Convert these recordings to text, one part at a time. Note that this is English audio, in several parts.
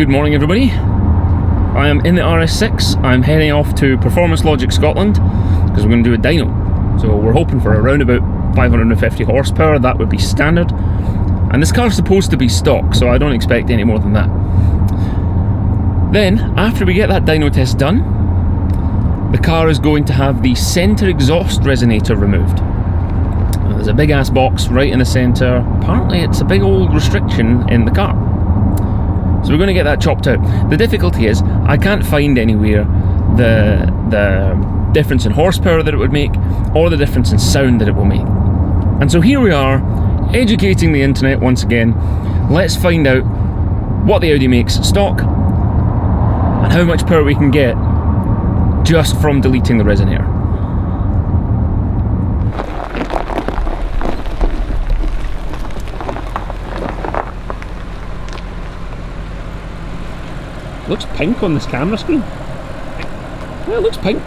Good morning everybody. I am in the RS6. I'm heading off to Performance Logic Scotland because we're going to do a dyno. So we're hoping for around about 550 horsepower, that would be standard. And this car's supposed to be stock, so I don't expect any more than that. Then, after we get that dyno test done, the car is going to have the centre exhaust resonator removed. There's a big ass box right in the centre. Apparently it's a big old restriction in the car. So we're going to get that chopped out. The difficulty is, I can't find anywhere the difference in horsepower that it would make, or the difference in sound that it will make. And so here we are, educating the internet once again. Let's find out what the Audi makes stock, and how much power we can get just from deleting the resonator. It looks pink on this camera screen. Yeah, it looks pink.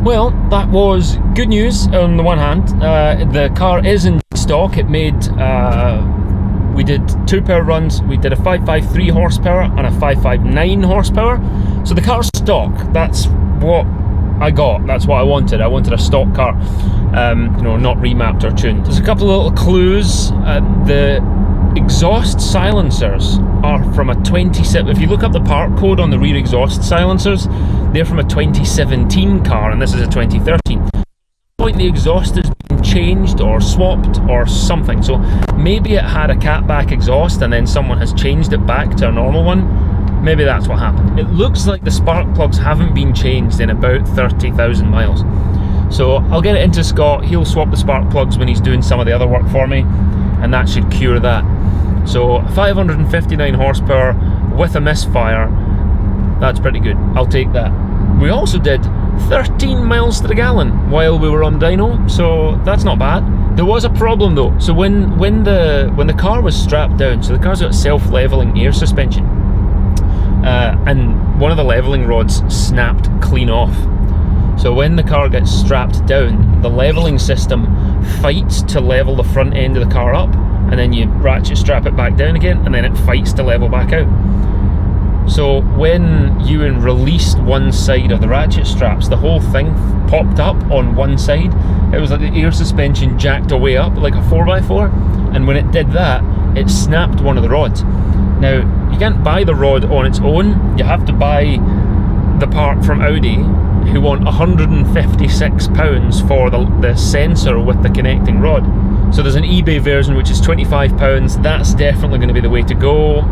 Well, that was good news on the one hand. The car is in stock. It made, we did 2 power runs. We did a 553 horsepower and a 559 horsepower. So the car's stock. That's what I got. That's what I wanted. I wanted a stock car, you know, not remapped or tuned. There's a couple of little clues. The exhaust silencers are from a 27. If you look up the part code on the rear exhaust silencers, they're from a 2017 car, and this is a 2013. At some point the exhaust has been changed or swapped or something. So maybe it had a catback exhaust and then someone has changed it back to a normal one. Maybe that's what happened. It looks like the spark plugs haven't been changed in about 30,000 miles. So I'll get it into Scott. He'll swap the spark plugs when he's doing some of the other work for me, and that should cure that. So 559 horsepower with a misfire, that's pretty good. I'll take that. We also did 13 miles to the gallon while we were on dyno, so that's not bad. There was a problem though. So when the car was strapped down, so the car's got self-leveling air suspension, and one of the leveling rods snapped clean off. So when the car gets strapped down, the leveling system fights to level the front end of the car up, and then you ratchet strap it back down again, and then it fights to level back out. So when you released one side of the ratchet straps, the whole thing popped up on one side. It was like the air suspension jacked away up like a 4x4, and when it did that, it snapped one of the rods. Now, you can't buy the rod on its own. You have to buy the part from Audi, who want £156 for the sensor with the connecting rod. So there's an eBay version which is £25. That's definitely going to be the way to go.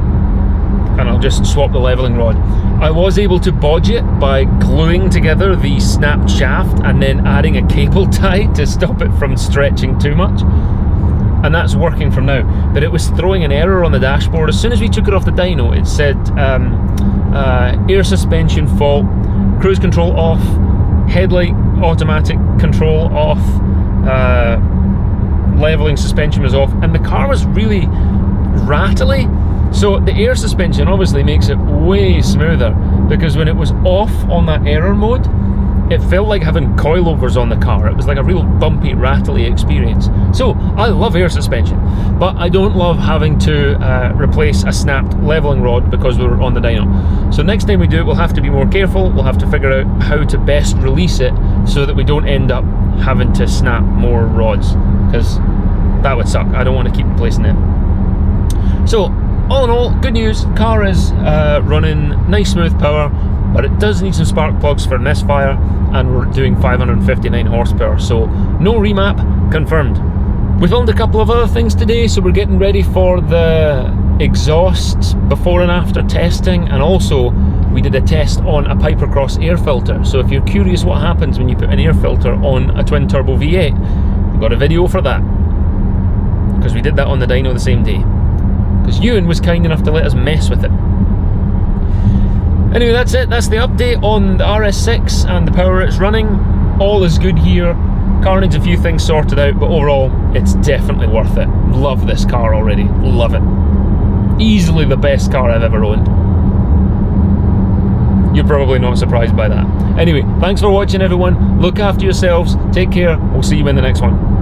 And I'll just swap the leveling rod. I was able to bodge it by gluing together the snapped shaft and then adding a cable tie to stop it from stretching too much. And that's working from now. But it was throwing an error on the dashboard. As soon as we took it off the dyno, it said air suspension fault, cruise control off, headlight automatic control off, leveling suspension was off, and the car was really rattly. So the air suspension obviously makes it way smoother, because when it was off on that error mode, it felt like having coilovers on the car. It was like a real bumpy, rattly experience. So I love air suspension, but I don't love having to replace a snapped leveling rod because we were on the dyno. So next time we do it, we'll have to be more careful. We'll have to figure out how to best release it so that we don't end up having to snap more rods, because that would suck. I don't want to keep replacing them. So all in all, good news. Car is running nice smooth power, but it does need some spark plugs for misfire, and we're doing 559 horsepower, so no remap confirmed. We filmed a couple of other things today, so we're getting ready for the exhaust before and after testing, and also we did a test on a Pipercross air filter. So if you're curious what happens when you put an air filter on a twin turbo V8, we've got a video for that, because we did that on the dyno the same day, because Ewan was kind enough to let us mess with it. Anyway, that's it. That's the update on the RS6 and the power it's running. All is good here. Car needs a few things sorted out, but overall it's definitely worth it. Love this car already. Love it. Easily the best car I've ever owned. You're probably not surprised by that. Anyway, thanks for watching everyone. Look after yourselves. Take care. We'll see you in the next one.